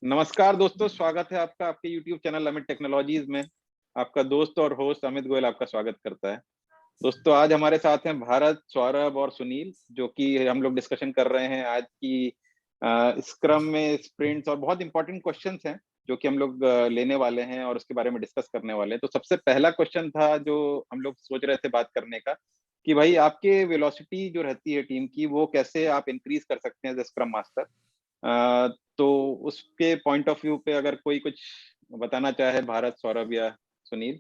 नमस्कार दोस्तों, स्वागत है आपका आपके YouTube चैनल अमित टेक्नोलॉजीज में। आपका दोस्त और होस्ट अमित गोयल आपका स्वागत करता है। दोस्तों, आज हमारे साथ हैं भारत, सौरभ और सुनील, जो कि हम लोग डिस्कशन कर रहे हैं आज की स्क्रम में स्प्रिंट्स और बहुत इंपॉर्टेंट क्वेश्चंस हैं जो कि हम लोग लेने वाले हैं और उसके बारे में डिस्कस करने वाले हैं। तो सबसे पहला क्वेश्चन था जो हम लोग सोच रहे थे बात करने का, कि भाई आपके वेलोसिटी जो रहती है टीम की, वो कैसे आप इंक्रीज कर सकते हैं एज स्क्रम मास्टर। तो उसके पॉइंट ऑफ व्यू पे अगर कोई कुछ बताना चाहे, भारत, सौरभ या सुनील।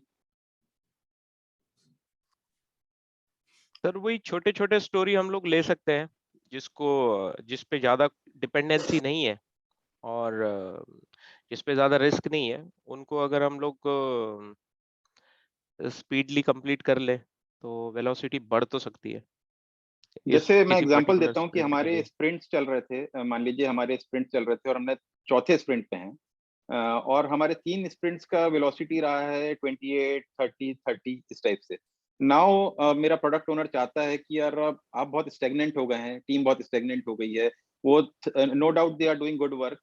सर वही छोटे छोटे स्टोरी हम लोग ले सकते हैं जिस पे ज्यादा डिपेंडेंसी नहीं है और जिस पे ज्यादा रिस्क नहीं है, उनको अगर हम लोग स्पीडली कंप्लीट कर ले तो वेलोसिटी बढ़ तो सकती है इस जैसे मैं किसी एग्जांपल पर्टिकुलर देता हूँ कि स्प्रिंट के हमारे लिए। स्प्रिंट्स चल रहे थे, मान लीजिए हमारे स्प्रिंट्स चल रहे थे और हमने चौथे स्प्रिंट पे हैं। और हमारे 3 स्प्रिंट्स का वेलोसिटी रहा है 28, 30, 30 इस टाइप से। नाउ मेरा प्रोडक्ट ओनर चाहता है कि यार अब आप बहुत स्टेगनेंट हो गए हैं, टीम बहुत स्टेगनेंट हो गई है। वो no doubt they are doing good work,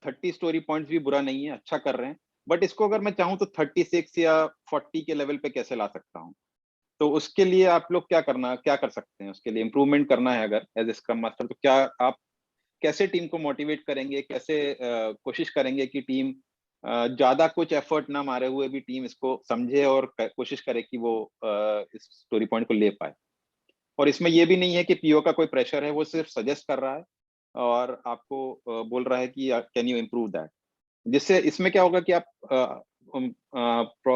30 story points भी बुरा नहीं है, अच्छा कर रहे हैं। बट इसको अगर मैं चाहूँ तो 36 या 40 के लेवल पे कैसे ला सकता हूँ। तो उसके लिए आप लोग क्या कर सकते हैं, उसके लिए इम्प्रूवमेंट करना है अगर एज ए स्क्रम मास्टर, तो क्या आप कैसे टीम को मोटिवेट करेंगे, कैसे कोशिश करेंगे कि टीम ज्यादा कुछ एफर्ट ना मारे हुए भी टीम इसको समझे और कोशिश करे कि वो इस स्टोरी पॉइंट को ले पाए। और इसमें ये भी नहीं है कि पीओ का कोई प्रेशर है, वो सिर्फ सजेस्ट कर रहा है और आपको बोल रहा है कि कैन यू इम्प्रूव दैट। जिससे इसमें क्या होगा कि आप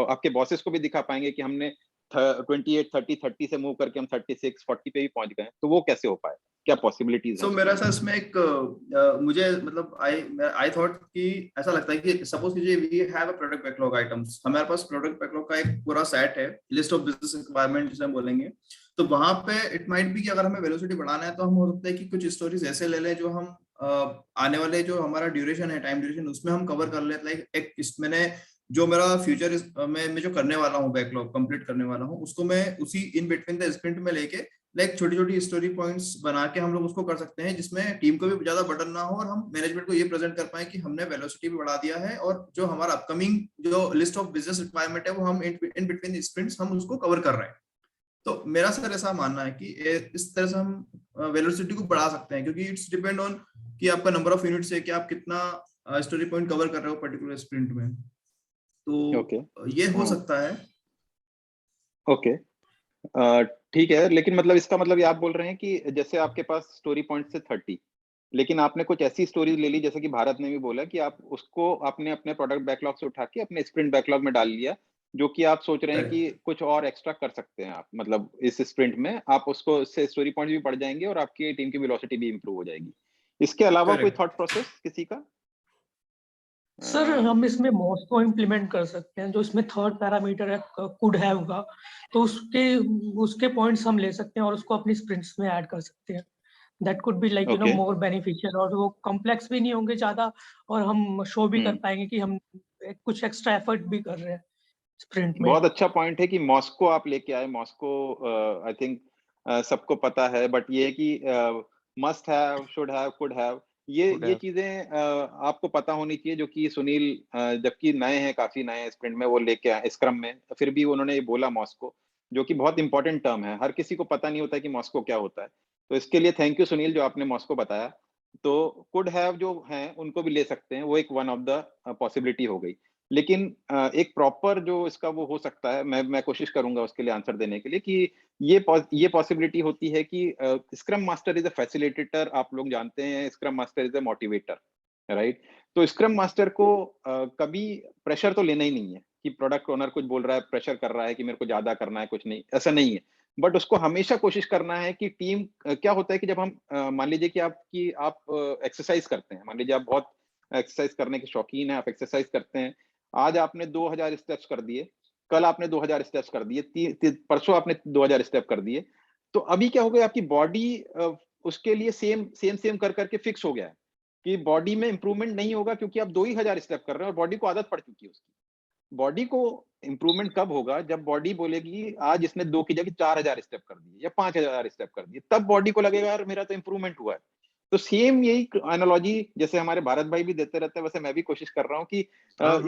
आपके बॉसेस को भी दिखा पाएंगे कि हमने 28, 30 से मूव करके हम 36, 40 पे भी पहुंच गए, तो वो कैसे हो पाए, क्या पॉसिबिलिटीज है सो उसके मेरा लिए। सा इसमें एक मुझे मतलब आई थॉट कि ऐसा लगता है कि सपोज कीजिए we have a product backlog items, हमारे पास प्रोडक्ट बैकलॉग का एक पूरा सेट है, लिस्ट ऑफ बिजनेस रिक्वायरमेंट जिसे हम बोलेंगे। तो वहां पे इट माइट बी कि अगर हमें वेलोसिटी बढ़ाना है तो हम हो सकता है कि कुछ स्टोरीज ऐसे ले लें जो हम आने वाले जो हमारा ड्यूरेशन है, टाइम ड्यूरेशन, उसमें हम कवर कर लेते हैं। एक मैंने जो मेरा फ्यूचर मैं जो करने वाला हूँ, बैकलॉग कंप्लीट करने वाला हूँ, उसको मैं उसी इन बिटवीन द स्प्रिंट में लेके लाइक छोटी छोटी स्टोरी पॉइंट्स बना के हम लोग उसको कर सकते हैं, जिसमें टीम को भी ज्यादा बर्डन ना हो और हम मैनेजमेंट को ये प्रेजेंट कर पाए कि हमने वेलोसिटी भी बढ़ा दिया है और जो हमारा अपकमिंग जो लिस्ट ऑफ बिजनेस रिक्वायरमेंट है वो हम इन बिटवीन स्प्रिंट्स हम उसको कवर कर रहे हैं। तो मेरा सर ऐसा मानना है कि इस तरह से हम वेलोसिटी को बढ़ा सकते हैं, क्योंकि इट्स डिपेंड ऑन कि आपका नंबर ऑफ यूनिट्स है कि आप कितना स्टोरी पॉइंट कवर कर रहे हो पर्टिकुलर स्प्रिंट में। ओके। तो ये हो हाँ। सकता है। ओके। ठीक है, लेकिन मतलब इसका मतलब ये आप बोल रहे हैं कि जैसे आपके पास स्टोरी पॉइंट से 30, लेकिन आपने कुछ ऐसी स्टोरीज ले ली, जैसे कि भारत ने भी बोला कि आप उसको आपने अपने प्रोडक्ट बैकलॉग से उठा के अपने स्प्रिंट बैकलॉग में डाल लिया, जो कि आप सोच रहे हैं करेक्ट। कि कुछ और एक्स्ट्रा कर सकते हैं आप, मतलब इस स्प्रिंट में आप उसको, उससे स्टोरी पॉइंट भी बढ़ जाएंगे और आपकी टीम की वेलोसिटी भी इंप्रूव हो जाएगी। इसके अलावा कोई करेक्ट। थॉट प्रोसेस किसी का। सर हम इसमें मॉस को इम्प्लीमेंट कर सकते हैं, जो इसमें थर्ड पैरामीटर है कुड हैव का। तो उसके उसके पॉइंट्स हम ले सकते हैं और उसको अपनी स्प्रिंट्स में ऐड कर सकते हैं। That could be like okay. More beneficial, और वो कॉम्प्लेक्स भी नहीं होंगे ज्यादा, और हम शो भी कर हम्म। पाएंगे कि हम कुछ एक्स्ट्रा एफर्ट भी कर रहे हैं स्प्रिंट में। बहुत अच्छा पॉइंट है कि मॉस्को आप लेके आए। मॉस्को आई थिंक सबको पता है, बट ये है कि must have, should have, could have, ये चीजें आपको पता होनी चाहिए, जो कि सुनील जबकि नए हैं, काफी नए हैं स्प्रिंट में, वो लेके आए स्क्रम में, फिर भी उन्होंने ये बोला मॉस्को, जो कि बहुत इंपॉर्टेंट टर्म है, हर किसी को पता नहीं होता है कि मॉस्को क्या होता है। तो इसके लिए थैंक यू सुनील, जो आपने मॉस्को बताया। तो कुड हैव जो हैं उनको भी ले सकते हैं, वो एक वन ऑफ द पॉसिबिलिटी हो गई। लेकिन एक प्रॉपर जो इसका वो हो सकता है, मैं कोशिश करूंगा उसके लिए आंसर देने के लिए, कि ये पॉसिबिलिटी होती है कि scrum master is a facilitator. आप लोग जानते हैं scrum master is a motivator, right. तो स्क्रम मास्टर को कभी प्रेशर तो लेना ही नहीं है कि प्रोडक्ट ओनर कुछ बोल रहा है, प्रेशर कर रहा है कि मेरे को ज्यादा करना है, कुछ नहीं, ऐसा नहीं है। बट उसको हमेशा कोशिश करना है कि टीम क्या होता है कि जब हम मान लीजिए कि आप एक्सरसाइज करते हैं, मान लीजिए आप बहुत एक्सरसाइज करने के शौकीन है, आप एक्सरसाइज करते हैं, आज आपने 2000 स्टेप्स कर दिए, कल आपने 2000 स्टेप्स कर दिए, परसों आपने 2000 स्टेप कर दिए। तो अभी क्या हो गया, आपकी बॉडी उसके लिए सेम सेम सेम कर करके फिक्स हो गया है कि बॉडी में इंप्रूवमेंट नहीं होगा, क्योंकि आप 2000 स्टेप कर रहे हैं और बॉडी को आदत पड़ चुकी है उसकी। बॉडी को इंप्रूवमेंट कब होगा, जब बॉडी बोलेगी आज इसने 2 की जगह 4000 स्टेप कर दिए या 5000 स्टेप कर दिए, तब बॉडी को लगेगा यार मेरा तो इंप्रूवमेंट हुआ है। तो सेम यही एनालॉजी जैसे हमारे भारत भाई भी देते रहते हैं, वैसे मैं भी कोशिश कर रहा हूँ कि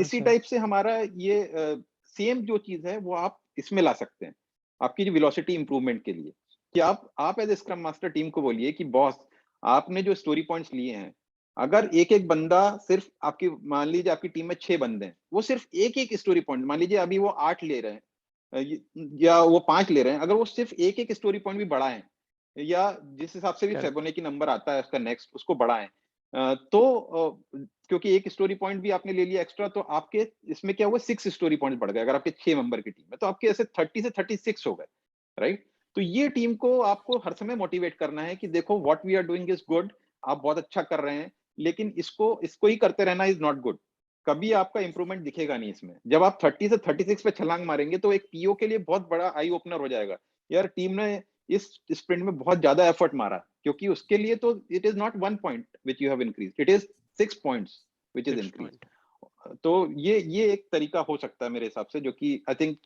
इसी सर। टाइप से हमारा ये सेम जो चीज है वो आप इसमें ला सकते हैं आपकी जो वेलोसिटी इंप्रूवमेंट के लिए, कि आप as a scrum master team को बोलिए कि बॉस, आपने जो स्टोरी पॉइंट्स लिए हैं, अगर एक एक बंदा सिर्फ आपकी, मान लीजिए आपकी टीम में 6 बंदे हैं, वो सिर्फ एक एक स्टोरी पॉइंट, मान लीजिए अभी वो 8 ले रहे हैं या वो 5 ले रहे हैं, अगर वो सिर्फ एक एक स्टोरी पॉइंट भी बढ़ाएं या जिस हिसाब से भी Correct. फिबोनाची नंबर आता है उसका नेक्स्ट, उसको बढ़ाएं, क्योंकि एक स्टोरी पॉइंट भी आपने ले लिया एक्स्ट्रा, तो आपके इसमें क्या हुआ, 6 स्टोरी पॉइंट बढ़ गए। अगर आपके 6 मेंबर की टीम है तो आपके ऐसे 30 से 36 हो गए, राइट। तो ये टीम को आपको हर समय मोटिवेट करना है कि देखो what we are doing is good, आप बहुत अच्छा कर रहे हैं, लेकिन इसको ही करते रहना इज नॉट गुड। कभी आपका इंप्रूवमेंट दिखेगा नहीं इसमें। जब आप 30 से 36 पे छलांग मारेंगे तो एक पीओ के लिए बहुत बड़ा आई ओपनर हो जाएगा, यार टीम ने इस स्प्रिंट में बहुत ज्यादा एफर्ट मारा, क्योंकि उसके लिए तो it is not 1 point which you have increase, it is 6 points which is 6 increase. point. तो ये एक तरीका हो सकता है मेरे हिसाब से, जो कि आई थिंक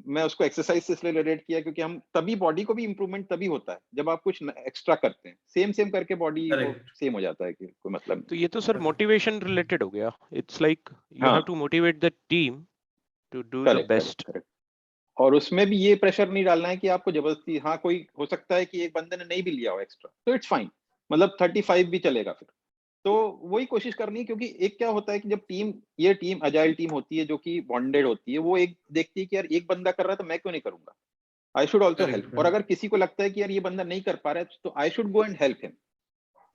मैं उसको एक्सरसाइज से इसलिए रिलेट किया क्योंकि हम तभी, बॉडी को भी इंप्रूवमेंट तभी होता है जब आप कुछ एक्स्ट्रा करते हैं। सेम करके बॉडी वो करेक्ट। सेम हो जाता है कि कोई मतलब तो नहीं। ये तो सर मोटिवेशन रिलेटेड हो गया। इट्स लाइक यू हाँ, have to motivate the team to do the correct correct best. Correct. और उसमें भी ये प्रेशर नहीं डालना है कि आपको जबरदस्ती, हाँ कोई हो सकता है कि एक बंदे ने नहीं भी लिया हो एक्स्ट्रा, तो इट्स फाइन, मतलब 35 भी चलेगा फिर। तो वही कोशिश करनी है, क्योंकि एक क्या होता है कि जब ये टीम अजाइल टीम होती है जो कि बॉन्डेड होती है, वो एक देखती है कि यार एक बंदा कर रहा है तो मैं क्यों नहीं करूंगा, आई शुड ऑल्सो हेल्प। और अगर किसी को लगता है कि यार ये बंदा नहीं कर पा रहा है तो I should go and help him.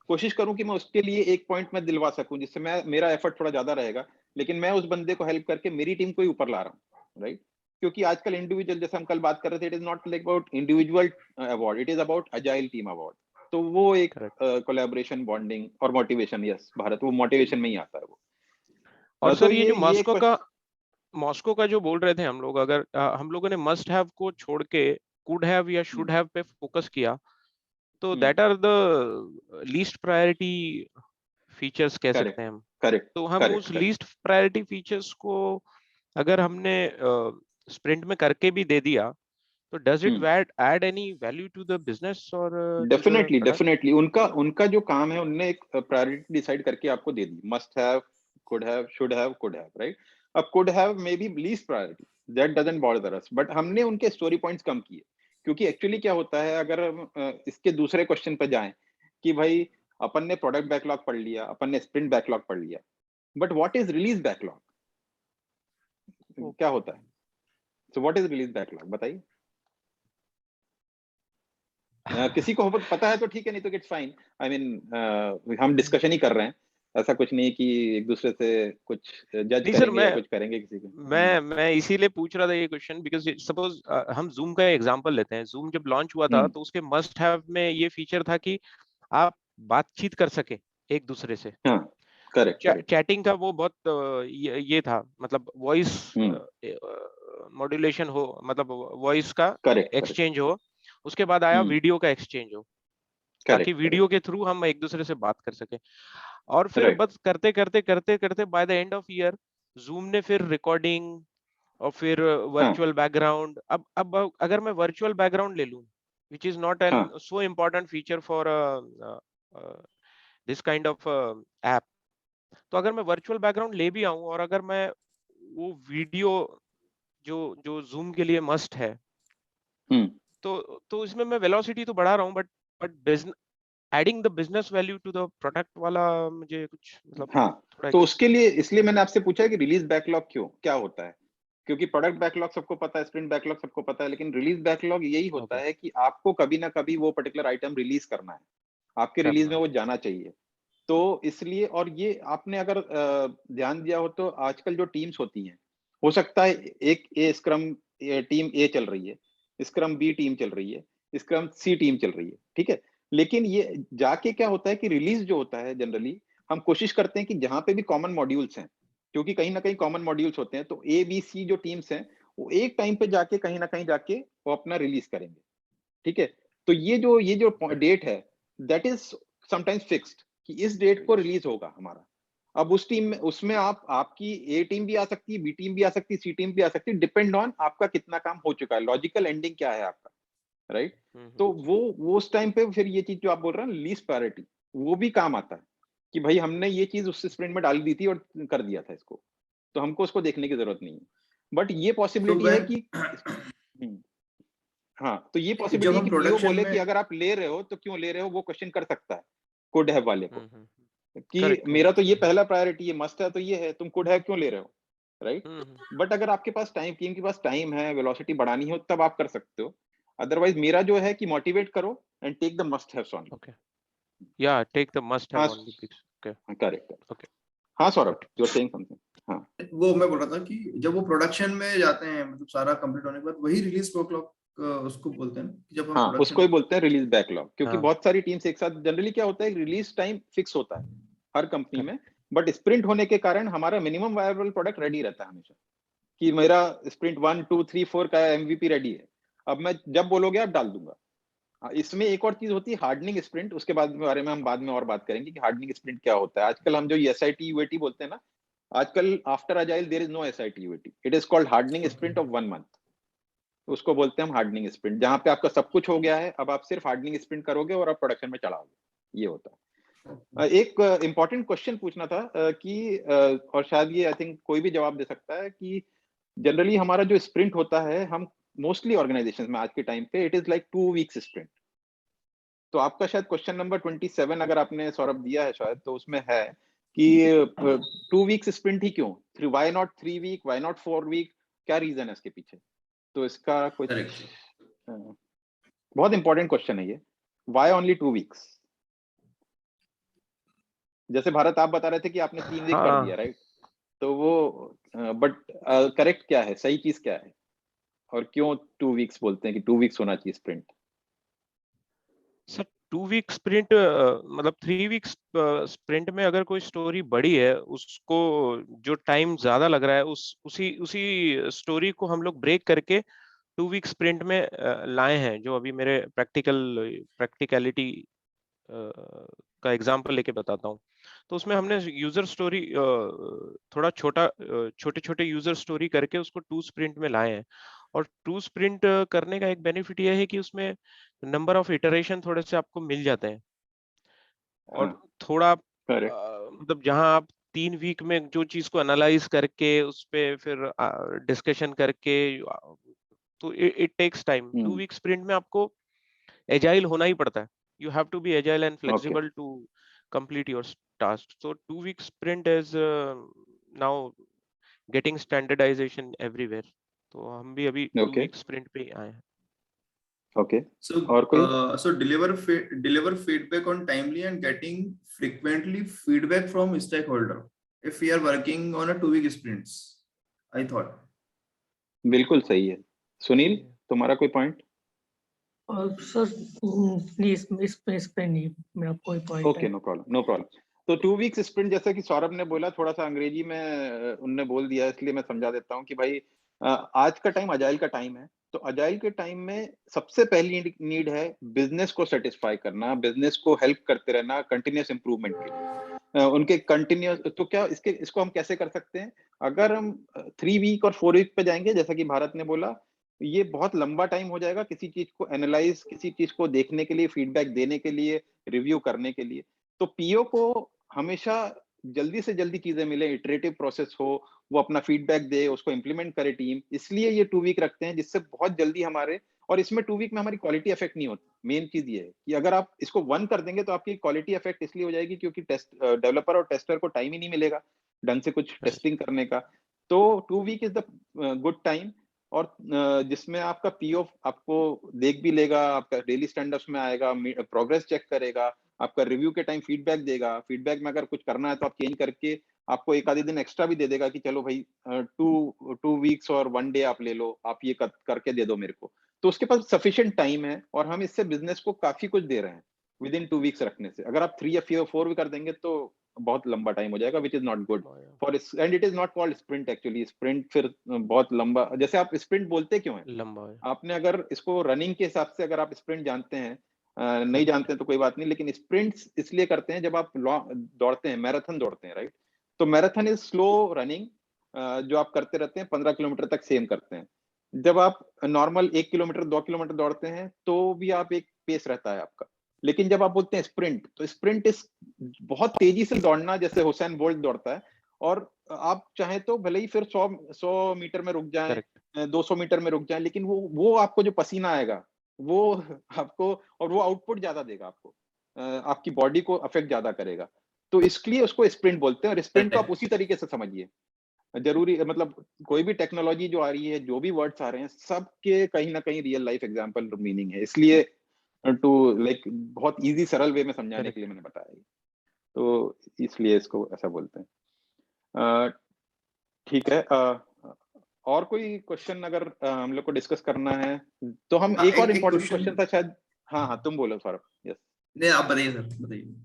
कोशिश करूं कि मैं उसके लिए एक पॉइंट में दिलवा सकूं, जिससे मेरा एफर्ट थोड़ा ज्यादा रहेगा, लेकिन मैं उस बंदे को हेल्प करके मेरी टीम को ही ऊपर ला रहा हूँ, राइट। क्योंकि आजकल इंडिविजुअल, जैसे हम कल बात कर रहे थे, it is not like about individual award, it is about agile team award. तो वो एक करेक्ट। कोलैबोरेशन, बॉन्डिंग और मोटिवेशन, यस भारत, वो मोटिवेशन में ही आता है वो। और तो सर ये जो ये मॉस्को का जो बोल रहे थे हम लोग, अगर हम लोगों ने मस्ट हैव को छोड़ के कुड हैव या शुड हैव पे फोकस किया, तो that are the least priority features कह सकते करेक्ट हैं हम। करेक्ट तो हम करेक्ट उस करेक्ट। लीस्ट प्रायोरिटी फीचर्स को अगर हमने स्प्रिंट में करके भी दे दिया, तो does it add any value to the business और to the definitely product? Definitely, उनका जो काम है, उनने एक प्रायोरिटी डिसाइड करके आपको दे दी, must have, could have, should have, could have, right. अब could have maybe least priority, that doesn't bother us, but हमने उनके स्टोरी पॉइंट्स कम किए। क्योंकि एक्चुअली क्या होता है, अगर हम इसके दूसरे क्वेश्चन पे जाएं कि भाई अपन ने प्रोडक्ट बैकलॉग पढ़ लिया, अपन ने स्प्रिंट बैकलॉग पढ़ लिया, but what is release backlog, क्या होता है? So what is release backlog, बताइए। किसी को पता है तो ठीक है, नहीं तो इट्स फाइन। आई मीन हम डिस्कशन ही कर रहे हैं, ऐसा कुछ नहीं कि एक दूसरे से कुछ जज नहीं सर, करेंगे या कुछ करेंगे किसी को। मैं इसीलिए पूछ रहा था ये क्वेश्चन, बिकॉज सपोज हम जूम का एग्जांपल लेते हैं। जूम जब लॉन्च हुआ था तो उसके मस्ट हैव में ये फीचर था कि आप बातचीत कर सके एक दूसरे से। हाँ, करेक्ट करेक्ट। चैटिंग का वो बहुत ये था, मतलब वॉइस मॉड्यूलेशन हो, मतलब वॉइस का करेक्ट करेक्ट एक्सचेंज हो। उसके बाद आया वीडियो का एक्सचेंज हो, ताकि करेक्ट वीडियो के थ्रू हम एक दूसरे से बात कर सके। और फिर राइट। बस करते करते करते करते by the end of year zoom ने फिर रिकॉर्डिंग और फिर हाँ वर्चुअल बैकग्राउंड। अब अगर मैं वर्चुअल बैकग्राउंड ले लूं, which is not an हाँ so important feature for this kind of app, तो अगर मैं वर्चुअल बैकग्राउंड ले भी आऊं और अगर मैं वो वीडियो जो जो जूम के लिए मस्ट है, तो इसमें मैं वेलोसिटी तो बढ़ा रहा हूं, but adding the business value to the product वाला मुझे कुछ मतलब हाँ। थोड़ा तो उसके लिए, इसलिए मैंने आपसे पूछा कि रिलीज बैकलॉग क्या होता है। क्योंकि प्रोडक्ट बैकलॉग सबको पता है, स्प्रिंट बैकलॉग सबको पता है, लेकिन रिलीज बैकलॉग यही होता ओके है कि आपको कभी ना कभी वो पर्टिकुलर आइटम रिलीज करना है, आपके रिलीज में करना वो है। जाना चाहिए। तो इसलिए, और ये आपने अगर ध्यान दिया हो तो आजकल जो टीम्स होती हैं, हो सकता है एक स्क्रम टीम ए चल रही है, स्क्रम बी टीम चल रही है, स्क्रम सी टीम चल रही है, ठीक है। लेकिन ये जाके क्या होता है कि रिलीज जो होता है, जनरली हम कोशिश करते हैं कि जहां पे भी कॉमन मॉड्यूल्स हैं, क्योंकि कहीं ना कहीं कॉमन मॉड्यूल्स होते हैं, तो ए बी सी जो टीम्स हैं वो एक टाइम पे जाके कहीं ना कहीं जाके वो अपना रिलीज करेंगे, ठीक है। तो ये जो डेट है, दैट इज समटाइम्स फिक्स्ड, कि इस डेट को रिलीज होगा हमारा। अब उस टीम में, उसमें आपकी ए टीम भी आ सकती है, बी टीम भी आ सकती है, सी टीम भी आ सकती है, डिपेंड ऑन आपका कितना काम हो चुका है, लॉजिकल एंडिंग क्या है आपका। राइट। तो वो उस टाइम पे फिर ये चीज जो आप बोल रहे हैं लीस्ट प्रायोरिटी, वो भी काम आता है कि भाई हमने ये चीज उस स्प्रिंट में डाल दी थी और कर दिया था इसको, तो हमको उसको देखने की जरूरत नहीं है। बट ये तो पॉसिबिलिटी है कि हाँ, तो ये जब पॉसिबिलिटी है हम कि पीओ प्रोडक्शन बोले कि में अगर आप ले रहे हो तो क्यों ले रहे हो, वो क्वेश्चन कर सकता है कुड हैव वाले को कि करेक्ट मेरा तो ये पहला प्रायोरिटी है, मस्ट है तो ये है, तुम कुड हैव क्यों ले रहे हो, राइट। करेक्ट। बट अगर आपके पास टाइम, टीम के पास टाइम है, वेलोसिटी बढ़ानी हो, तब आप कर सकते हो। अदरवाइज मेरा जो है कि मोटिवेट करो and take the must haves only. Okay, या टेक द मस्ट हाँ have only picks. Okay correct. Okay हाँ Saurabh, you are saying something. हाँ वो मैं बोल रहा था कि जब वो प्रोडक्शन में जाते हैं, मतलब सारा कंप्लीट होने के बाद, वही रिलीज बैकलॉग उसको बोलते हैं ना, कि जब हम हाँ, प्रोडक्शन उसको ही बोलते हैं रिलीज बैकलॉग, क्योंकि हाँ बहुत सारी टीम्स एक साथ, जनरली क्या होता है रिलीज टाइम फिक्स होता है हर कंपनी में, करेक्ट। बट स्प्रिंट होने के कारण हमारा मिनिमम वायबल प्रोडक्ट रेडी रहता है हमेशा, कि मेरा स्प्रिंट 1 2 3 4 का एमवीपी रेडी है, अब मैं जब बोलोगे आप डाल दूंगा। इसमें एक और चीज होती है हार्डनिंग स्प्रिंट, उसके बारे में हम बाद में और बात करेंगे कि हार्डनिंग स्प्रिंट क्या होता है। आजकल हम जो एसआईटी यूएटी बोलते हैं ना, आजकल after agile there is no SIT UAT, it is called hardening sprint of 1 month. उसको बोलते हैं हम हार्डनिंग स्प्रिंट, जहां पे आपका सब कुछ हो गया है, अब आप सिर्फ हार्डनिंग स्प्रिंट करोगे और आप प्रोडक्शन में चढ़ाओगे, ये होता है। एक इंपॉर्टेंट क्वेश्चन पूछना था कि और शायद ये आई थिंक कोई भी जवाब दे सकता है कि जनरली हमारा जो स्प्रिंट होता है, हम मोस्टली ऑर्गेनाइजेशंस में आज के टाइम पे it is like 2 weeks sprint. तो आपका शायद क्वेश्चन नंबर 27 अगर आपने सौरभ दिया है शायद, तो उसमें है कि 2 वीक्स स्प्रिंट ही क्यों, why not 3 week, why not 4 week, क्या रीजन है इसके पीछे? तो इसका कुछ बहुत इंपॉर्टेंट क्वेश्चन है ये, व्हाई ओनली 2 वीक्स? जैसे भारत आप बता रहे थे कि आपने 3 वीक कर दिया, हाँ राइट? तो वो बट करेक्ट क्या है, सही चीज क्या है, और क्यों 2 वीक्स बोलते हैं कि 2 वीक्स होना चाहिए स्प्रिंट? सर 2 वीक स्प्रिंट मतलब 3 वीक्स स्प्रिंट में अगर कोई स्टोरी बड़ी है, उसको जो टाइम ज्यादा लग रहा है, उसी स्टोरी को हम लोग ब्रेक करके 2 वीक स्प्रिंट में लाए हैं। जो अभी मेरे प्रैक्टिकलिटी का एग्जांपल लेके बताता हूँ। तो उसमें हमने यूजर स्टोरी थोड़ा छोटे छोटे यूजर स्टोरी करके उसको 2 स्प्रिंट में लाए हैं। और 2 स्प्रिंट करने का एक बेनिफिट यह है कि उसमें नंबर ऑफ इटरेशन थोड़े से आपको मिल जाते हैं। और थोड़ा करेक्ट। मतलब जहां आप 3 वीक में जो चीज को एनालाइज करके उस पे फिर डिस्कशन करके, तो it takes time. 2 week sprint में आपको एजाइल होना ही पड़ता है। You have to be agile and okay flexible to complete your task. So 2 week sprint is now getting standardization everywhere. तो हम भी अभी 2 ओके week sprint पे ही आए हैं। ओके। So, और कोई? so deliver feedback on timely and getting frequently feedback from stakeholder. If we are working on a 2 week sprints, I thought. बिल्कुल सही है। सुनील, तुम्हारा कोई पॉइंट? सर नहीं, इस पे नहीं मेरा कोई पॉइंट ओके, है। No problem, no problem. तो 2 वीक्स स्प्रिंट जैसा कि सौरभ ने बोला, थोड़ा सा अंग्रेजी में उनने बोल दिया, इसलिए मैं समझा देता हूँ कि भाई आज का टाइम अजाइल का टाइम है। तो अजाइल के टाइम में सबसे पहली नीड है बिजनेस को सेटिस्फाई करना, बिजनेस को हेल्प करते रहना कंटिन्यूस इंप्रूवमेंट के लिए। उनके कंटिन्यूस, तो क्या इसको हम कैसे कर सकते हैं? अगर हम 3 वीक और 4 वीक पे जाएंगे, जैसा कि भारत ने बोला, ये बहुत लंबा टाइम हो जाएगा किसी चीज को एनालाइज, किसी चीज को देखने के लिए, फीडबैक देने के लिए, रिव्यू करने के लिए। तो पीओ को हमेशा जल्दी से जल्दी चीजें मिले, इटरेटिव प्रोसेस हो, वो अपना फीडबैक दे, उसको इंप्लीमेंट करे टीम, इसलिए ये 2 वीक रखते हैं, जिससे बहुत जल्दी हमारे, और इसमें 2 वीक में हमारी क्वालिटी अफेक्ट नहीं होती। मेन चीज ये है कि अगर आप इसको 1 कर देंगे तो आपकी क्वालिटी अफेक्ट इसलिए हो जाएगी क्योंकि डेवलपर और टेस्टर को टाइम ही नहीं मिलेगा ढंग से कुछ टेस्टिंग करने का। तो 2 week is the good time, और जिसमें आपका पीओ आपको देख भी लेगा, आपका डेली स्टैंडअप्स में आएगा, प्रोग्रेस चेक करेगा, आपका रिव्यू के टाइम फीडबैक देगा, फीडबैक में अगर कुछ करना है तो आप चेंज करके आपको एक आधे दिन एक्स्ट्रा भी दे देगा कि चलो भाई 2 वीक्स और 1 डे आप ले लो, आप ये करके दे दो मेरे को। तो उसके पास सफिशिएंट टाइम है, और हम इससे बिजनेस को काफी कुछ दे रहे हैं विद इन 2 वीक्स रखने से। अगर आप 3 या 4 भी कर देंगे तो बहुत लंबा टाइम हो जाएगा, which is not good for, and it is not called sprint actually. Sprint फिर बहुत लंबा, जैसे आप स्प्रिंट बोलते क्यों है? लंबा है। आपने अगर इसको रनिंग के हिसाब से अगर आप स्प्रिंट जानते हैं, नहीं जानते हैं तो कोई बात नहीं, लेकिन स्प्रिंट्स इसलिए करते हैं जब आप दौड़ते हैं, मैराथन दौड़ते हैं, राइट? तो मैराथन इज स्लो रनिंग, जो आप करते रहते हैं 15 किलोमीटर तक सेम करते हैं। जब आप नॉर्मल 1 किलोमीटर 2 किलोमीटर दौड़ते हैं तो भी आप एक पेस रहता है आपका, लेकिन जब आप बोलते हैं स्प्रिंट, तो स्प्रिंट इस बहुत तेजी से दौड़ना, जैसे हुसैन बोल्ट दौड़ता है, और आप चाहें तो भले ही फिर 100 मीटर में रुक जाएं, करेक्ट 200 मीटर में रुक जाएं, लेकिन वो आपको जो पसीना आएगा वो आपको, और वो आउटपुट ज्यादा देगा आपको, आपकी बॉडी को अफेक्ट ज्यादा करेगा, तो इसलिए उसको स्प्रिंट बोलते हैं। और स्प्रिंट को आप उसी तरीके से समझिए, जरूरी मतलब कोई भी टेक्नोलॉजी जो आ रही है, जो भी वर्ड्स आ रहे हैं, सबके कहीं ना कहीं रियल लाइफ एग्जांपल मीनिंग है, इसलिए टू लाइक बहुत इजी सरल वे में समझाने के लिए करेक्ट। मैंने बताया ये। तो इसलिए इसको ऐसा बोलते हैं। ठीक है, और कोई क्वेश्चन अगर हम लोग को डिस्कस करना है तो हम, हाँ, एक और एक इम्पोर्टेंट क्वेश्चन। क्वेश्चन था शायद। हाँ हाँ, तुम बोलो सौरभ। यस, नहीं, आप बताइए सर, बताइए।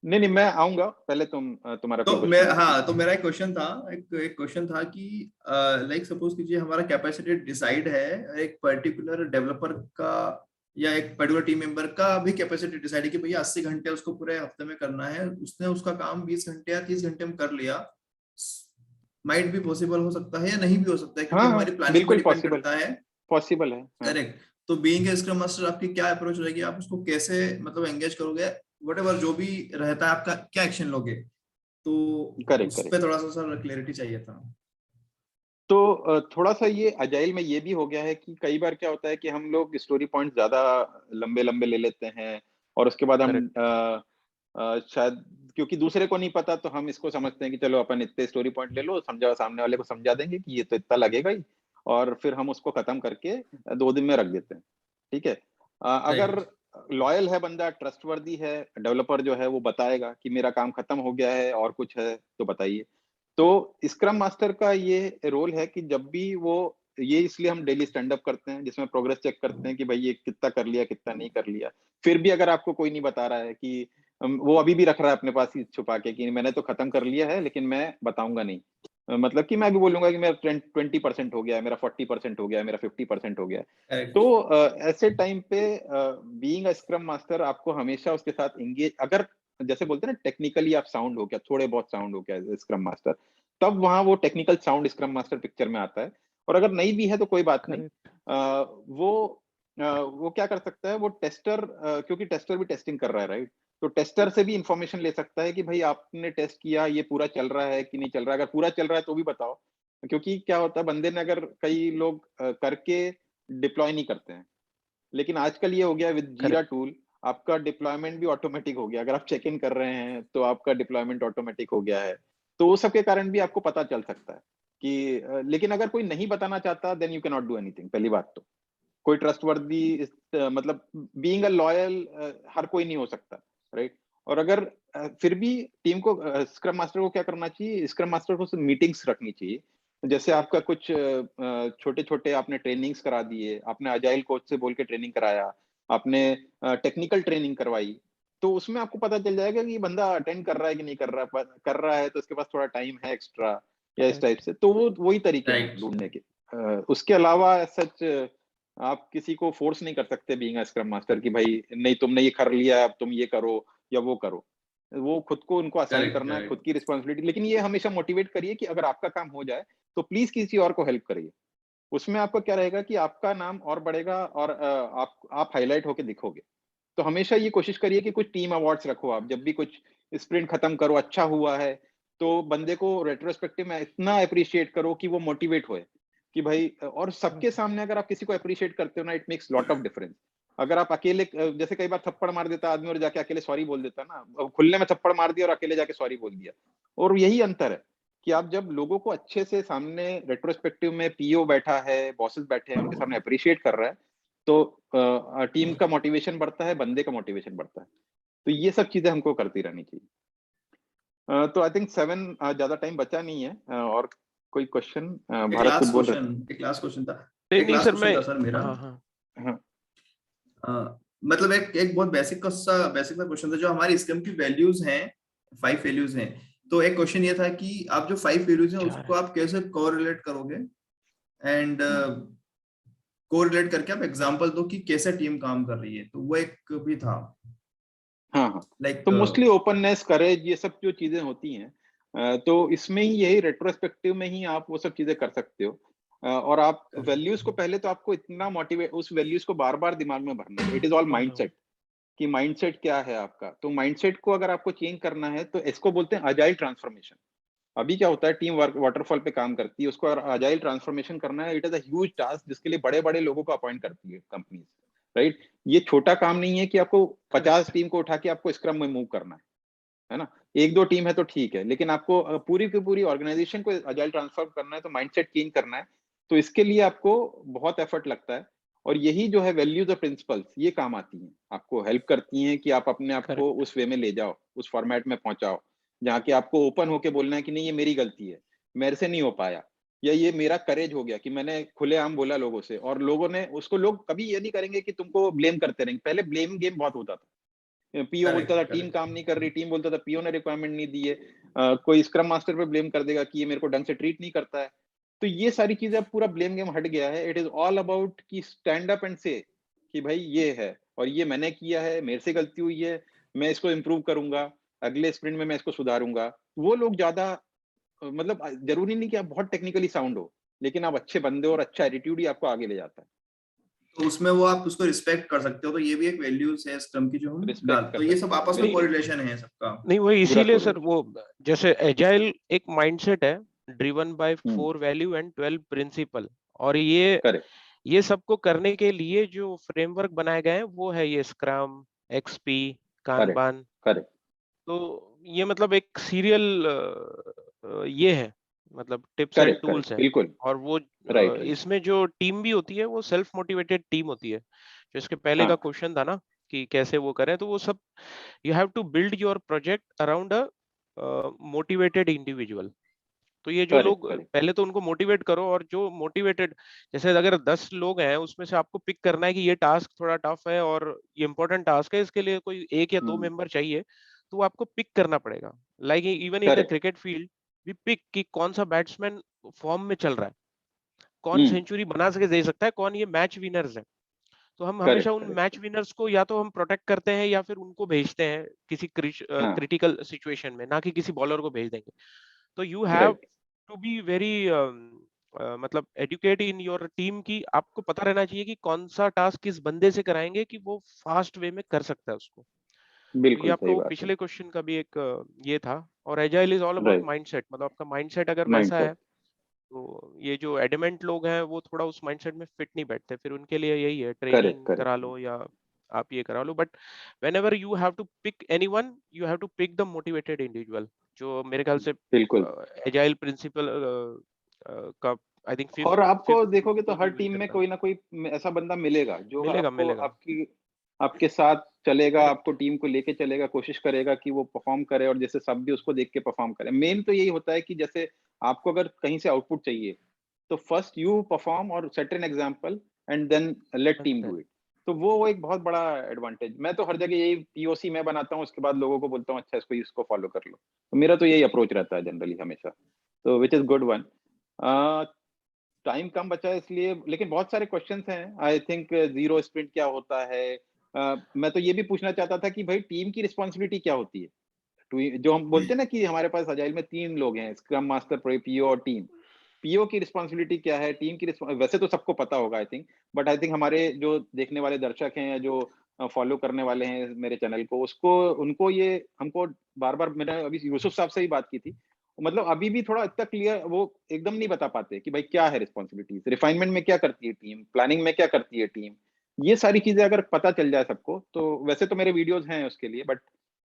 नहीं नहीं, मैं आऊंगा, पहले तुम्हारा कोई तो मैं, क्वेश्चन है? हाँ, तो मेरा एक क्वेश्चन था, एक क्वेश्चन था कि लाइक सपोज कीजिए हमारा कैपेसिटी डिसाइड है, एक पर्टिकुलर डेवलपर का या एक पर्टिकुलर टीम मेंबर का भी कैपेसिटी डिसाइड है कि भैया 80 घंटे उसको पूरे हफ्ते में करना है, उसने उसका काम 20 घंटे या 30 घंटे में कर लिया, माइट भी पॉसिबल हो सकता है या नहीं भी हो सकता है, क्योंकि हाँ हाँ, हमारी प्लानिंग पे बिल्कुल डिपेंड पॉसिबल, करता है। पॉसिबल है, हाँ। करेक्ट। तो बीइंग ए स्क्रम मास्टर आपकी क्या अप्रोच रहेगी, आप उसको कैसे मतलब एंगेज करोगे, व्हाटएवर जो भी रहता है, आपका क्या एक्शन लोगे, तो करेक्ट उस करेक्ट। पे थोड़ा सा सर क्लैरिटी चाहिए था। तो थोड़ा सा ये अजाइल में ये भी हो गया है कि कई बार क्या होता है कि हम लोग स्टोरी पॉइंट ज्यादा लंबे लंबे ले लेते हैं, और उसके बाद हम करेक्ट शायद क्योंकि दूसरे को नहीं पता, तो हम इसको समझते हैं कि चलो अपन इतने स्टोरी पॉइंट ले लो, समझा, सामने वाले को समझा देंगे कि ये तो इतना लगेगा ही, और फिर हम उसको खत्म करके 2 दिन में रख देते हैं। ठीक है, अगर राइट। लॉयल है बंदा, ट्रस्टवर्दी है, डेवलपर जो है वो बताएगा कि मेरा काम खत्म हो गया है और कुछ है तो बताइए। तो स्क्रम मास्टर का ये रोल है कि जब भी वो, ये इसलिए हम डेली स्टैंड अप करते हैं जिसमें प्रोग्रेस चेक करते हैं कि भाई ये कितना कर लिया, कितना नहीं कर लिया। फिर भी अगर आपको कोई नहीं बता रहा है कि वो अभी भी रख रहा है अपने पास ही छुपा के कि मैंने तो खत्म कर लिया है लेकिन मैं बताऊंगा नहीं, मतलब कि मैं भी बोलूंगा कि मेरा 20% हो गया है, मेरा 40% हो गया है, मेरा 50% हो गया है। करेक्ट। तो ऐसे टाइम पे बीइंग अ स्क्रम मास्टर आपको हमेशा उसके साथ एंगेज, अगर जैसे बोलते हैं ना टेक्निकली आप साउंड हो क्या, थोड़े बहुत साउंड हो क्या स्क्रम मास्टर, तब वहां वो technical sound scrum master picture में आता है। और अगर नहीं भी है तो कोई बात नहीं, करेक्ट वो क्या कर सकता है, वो टेस्टर, क्योंकि टेस्टर भी टेस्टिंग कर रहा है, राइट? तो टेस्टर से भी इंफॉर्मेशन ले सकता है कि भाई आपने टेस्ट किया, ये पूरा चल रहा है कि नहीं चल रहा है, अगर पूरा चल रहा है तो भी बताओ। क्योंकि क्या होता है, बंदे ने अगर, कई लोग करके डिप्लॉय नहीं करते हैं, लेकिन आजकल ये हो गया विद जीरा करेक्ट टूल, आपका डिप्लॉयमेंट भी ऑटोमेटिक हो गया। अगर आप चेक इन कर रहे हैं तो आपका डिप्लॉयमेंट ऑटोमेटिक हो गया है। तो वो सब के कारण भी आपको पता चल सकता है कि लेकिन अगर कोई नहीं बताना चाहता, then you can not do anything. पहली बात तो कोई ट्रस्टवर्दी, मतलब बीइंग अ लॉयल हर कोई नहीं हो सकता, राइट? और अगर फिर भी टीम को, स्क्रम मास्टर को क्या करना चाहिए, स्क्रम मास्टर को मीटिंग्स रखनी चाहिए। जैसे आपका कुछ छोटे छोटे आपने ट्रेनिंग्स करा दिए, आपने अजाइल कोच से बोल के ट्रेनिंग कराया, आपने टेक्निकल ट्रेनिंग करवाई, तो उसमें आपको पता चल जाएगा कि बंदा अटेंड कर रहा है कि नहीं कर रहा है। कर रहा है तो उसके पास थोड़ा टाइम है एक्स्ट्रा या इस टाइप करेक्ट से, तो वो वही तरीके हैं राइट। ढूंढने के। उसके अलावा सच आप किसी को फोर्स नहीं कर सकते बीइंग अ स्क्रम मास्टर कि भाई नहीं तुमने ये कर लिया, अब तुम ये करो या वो करो। वो खुद को उनको असाइन करेक्ट। करना है, खुद करेक्ट। की रिस्पॉन्सिबिलिटी। लेकिन ये हमेशा मोटिवेट करिए कि अगर आपका काम हो जाए तो प्लीज किसी और को हेल्प करिए। उसमें आपको क्या रहेगा कि आपका नाम और बढ़ेगा, और आप हाईलाइट होके दिखोगे। तो हमेशा ये कोशिश करिए कि कुछ टीम अवार्ड्स रखो आप, जब भी कुछ स्प्रिंट खत्म करो, अच्छा हुआ है तो बंदे को रेट्रोस्पेक्टिव में इतना अप्रिशिएट करो कि वो मोटिवेट होए कि भाई, और सबके सामने अगर आप किसी को अप्रिशिएट करते हो ना, it makes lot of difference. अगर आप अकेले, जैसे कई बार थप्पड़ मार देता आदमी और जाके अकेले सॉरी बोल देता ना, अब खुले में थप्पड़ मार दिया और अकेले जाके सॉरी बोल दिया। और यही अंतर है कि आप जब लोगों को अच्छे से सामने रेट्रोस्पेक्टिव में, पीओ बैठा है, बॉसेस बैठे हैं, उनके सामने अप्रिशिएट कर रहा है, तो टीम का मोटिवेशन बढ़ता है, बंदे का मोटिवेशन बढ़ता है। तो ये सब चीजें हमको करती रहनी चाहिए। तो आई थिंक 7, ज्यादा टाइम बचा नहीं है। और कोई क्वेश्चन? भारत कुछ बोल रहे थे? एक लास्ट क्वेश्चन था। नहीं एक नहीं लास्ट सर मैं क्वेश्चन था सर मेरा। हाँ हाँ हाँ मतलब एक बहुत बेसिक सा क्वेश्चन था, जो हमारी स्क्रम की वैल्यूज हैं, 5 वैल्यूज हैं। तो एक क्वेश्चन ये था कि आप जो 5 वैल्यूज हैं चार उसको है आप कैसे कोरिलेट करोगे, एंड कोरिलेट करके आप एग्जांपल दो कि कैसे टीम काम कर रही है, तो वो एक भी था हाँ हाँ। लाइक। तो मोस्टली ओपननेस, करेज, ये सब जो चीजें होती हैं, तो इसमें ही, यही रेट्रोस्पेक्टिव में ही आप वो सब चीजें कर सकते हो। और आप वैल्यूज को पहले तो आपको इतना मोटिवेट, उस वैल्यूज को बार बार दिमाग में भरना है। इट इज ऑल माइंडसेट, कि माइंडसेट क्या है आपका। तो माइंडसेट को अगर आपको चेंज करना है तो इसको बोलते हैं अजाइल ट्रांसफॉर्मेशन। अभी क्या होता है, टीम वर्क वाटरफॉल पे काम करती है, उसको अगर अजाइल ट्रांसफॉर्मेशन करना है, it is a huge task, जिसके लिए बड़े बड़े लोगों को अपॉइंट करती है कंपनीज, राइट। ये छोटा काम नहीं है कि आपको 50 टीम को उठा के आपको स्क्रम में मूव करना है ना। एक दो टीम है तो ठीक है, लेकिन आपको पूरी की पूरी ऑर्गेनाइजेशन को अजाइल ट्रांसफॉर्म करना है, तो माइंडसेट चेंज करना है। तो इसके लिए आपको बहुत एफर्ट लगता है, और यही जो है वैल्यूज और प्रिंसिपल्स, ये काम आती हैं, आपको हेल्प करती हैं कि आप अपने आप को उस वे में ले जाओ, उस फॉर्मेट में पहुंचाओ, जहाँ की आपको ओपन होके बोलना है कि नहीं ये मेरी गलती है, मेरे से नहीं हो पाया, या ये मेरा करेज हो गया कि मैंने खुलेआम बोला लोगों से, और लोगों ने उसको, लोग कभी ये नहीं करेंगे कि तुमको ब्लेम करते रहेंगे। पहले ब्लेम गेम बहुत होता था, पीओ बोलता था टीम काम नहीं कर रही, टीम बोलता था पीओ ने रिक्वायरमेंट नहीं दी है, कोई स्क्रम मास्टर पे ब्लेम कर देगा कि ये मेरे को ढंग से ट्रीट नहीं करता है। तो ये सारी चीजें, अब पूरा ब्लेम गेम हट गया है। इट इज ऑल अबाउट कि स्टैंड अप एंड से कि भाई ये है, और ये मैंने किया है, मेरे से गलती हुई है, मैं इसको इम्प्रूव करूंगा, अगले स्प्रिंट में मैं इसको सुधारूंगा। वो लोग ज्यादा, मतलब जरूरी नहीं कि आप बहुत टेक्निकली साउंड हो, लेकिन आप अच्छे बंदे और अच्छा एटीट्यूड ही आपको आगे ले जाता है। तो उसमें वो आप उसको रिस्पेक्ट कर सकते हो, तो ये भी एक वैल्यूज है स्क्रम की जो हम डाल, तो ये सब आपस में कोरिलेशन है सबका। नहीं वही, इसीलिए सर वो जैसे एजाइल एक माइंडसेट है driven by 4 value and 12 principle, और ये सबको करने के लिए जो फ्रेमवर्क बनाए गए हैं वो है ये स्क्रम, एक्सपी, कानबान। तो ये मतलब एक सीरियल ये है, मतलब टिप्स एंड टूल्स है। और वो इसमें जो टीम भी होती है वो सेल्फ मोटिवेटेड टीम होती है, जो इसके पहले का क्वेश्चन था ना कि कैसे वो करें, तो वो सब you have to build your project around a motivated individual. तो ये जो लोग, पहले तो उनको मोटिवेट करो, और जो मोटिवेटेड, जैसे अगर 10 लोग हैं उसमें से आपको पिक करना है कि ये टास्क थोड़ा टफ है और ये इंपॉर्टेंट टास्क है, इसके लिए कोई 1 या 2 मेंबर चाहिए, तो आपको पिक करना पड़ेगा। Like even in the cricket field we pick कि कौन सा बैट्समैन फॉर्म में चल रहा है, कौन सेंचुरी बना सके दे सकता है, कौन ये मैच विनर्स है। तो हम हमेशा उन मैच विनर्स को या तो हम प्रोटेक्ट करते हैं या फिर उनको भेजते हैं किसी क्रिटिकल सिचुएशन में, ना कि किसी बॉलर को भेज देंगे। तो you have to be very मतलब एडुकेट इन योर टीम की, आपको पता रहना चाहिए कि कौन सा टास्क किस बंदे से कराएंगे कि वो फास्ट वे में कर सकता है उसको। तो ये आपका पिछले क्वेश्चन का भी एक ये था। और agile is all about mindset, मतलब आपका माइंडसेट अगर वैसा है तो ये जो एडमेंट लोग हैं वो थोड़ा उस माइंडसेट में फिट नहीं बैठते, फिर उनके लिए यही है ट्रेनिंग करा लो या आप ये करा लो। But whenever you have to pick anyone, you have to pick the motivated individual, जो मेरे ख्याल से एजाइल प्रिंसिपल का आई थिंक और आपको देखोगे तो हर टीम में कोई ना कोई ऐसा बंदा मिलेगा जो मिलेगा आपके साथ चलेगा, आपको टीम को लेके चलेगा, कोशिश करेगा कि वो परफॉर्म करे, और जैसे सब भी उसको देख के परफॉर्म करे। मेन तो यही होता है कि जैसे आपको अगर कहीं से आउटपुट चाहिए तो फर्स्ट यू परफॉर्म और set an example and then let team do it. तो वो एक बहुत बड़ा एडवांटेज। मैं तो हर जगह यही पीओसी मैं बनाता हूँ, उसके बाद लोगों को बोलता हूँ अच्छा इसको फॉलो कर लो। तो मेरा तो यही अप्रोच रहता है जनरली हमेशा, तो which is good one. Time कम बचा है इसलिए, लेकिन बहुत सारे क्वेश्चंस हैं। आई थिंक जीरो स्प्रिंट क्या होता है, मैं तो ये भी पूछना चाहता था कि भाई टीम की रिस्पॉन्सिबिलिटी क्या होती है। जो हम बोलते हैं ना कि हमारे पास अजाइल में 3 लोग हैं, स्क्रम मास्टर, पीओ और टीम। पीओ की रिस्पॉन्सिबिलिटी क्या है, टीम की वैसे तो सबको पता होगा I think, but I think हमारे जो देखने वाले दर्शक हैं या जो फॉलो करने वाले हैं मेरे चैनल को, उनको ये हमको बार बार, मैंने अभी यूसुफ साहब से ही बात की थी, मतलब अभी भी थोड़ा इतना क्लियर वो एकदम नहीं बता पाते कि भाई क्या है रिस्पॉन्सिबिलिटीज, रिफाइनमेंट में क्या करती है टीम, प्लानिंग में क्या करती है टीम। ये सारी चीजें अगर पता चल जाए सबको, तो वैसे तो मेरे वीडियोस हैं उसके लिए, बट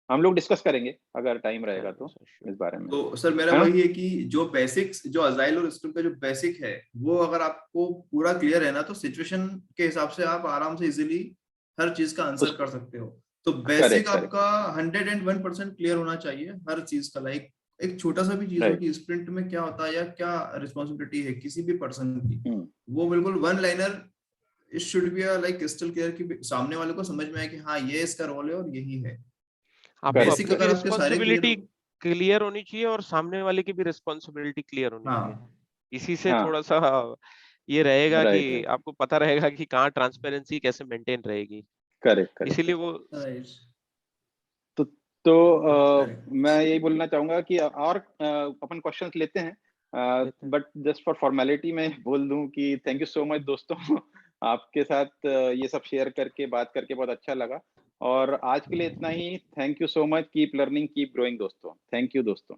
हम लोग डिस्कस करेंगे अगर टाइम रहेगा तो इस बारे में। तो सर मेरा वही है कि जो बेसिक्स, जो अजाइल और स्क्रम का जो बेसिक है, वो अगर आपको पूरा क्लियर है ना, तो सिचुएशन के हिसाब से आप आराम से इजीली हर चीज का आंसर कर सकते हो। तो बेसिक आपका 101% क्लियर होना चाहिए हर चीज का। लाइक एक छोटा सा भी चीज हो कि स्प्रिंट में क्या होता है या क्या रिस्पॉन्सिबिलिटी है किसी भी पर्सन की, वो बिल्कुल one liner it should be like crystal clear कि सामने वाले को समझ में आए कि हाँ ये इसका रोल है और यही है। बेसिक अगर आपके सारे क्लियर होनी चाहिए और सामने वाले की भी रिस्पॉन्सिबिलिटी क्लियर होनी चाहिए। इसी से थोड़ा सा ये रहेगा कि आपको पता रहेगा कि कहाँ ट्रांसपेरेंसी कैसे मेंटेन रहेगी। करेक्ट। इसीलिए वो तो मैं यही बोलना चाहूंगा कि और अपन क्वेश्चंस लेते हैं। बट जस्ट फॉर फॉर्मेलिटी मैं बोल दूं कि थैंक यू सो मच दोस्तों आपके साथ ये सब शेयर करके बात करके बहुत अच्छा लगा और आज के लिए इतना ही। Thank you so much, keep learning keep growing दोस्तों। थैंक यू दोस्तों।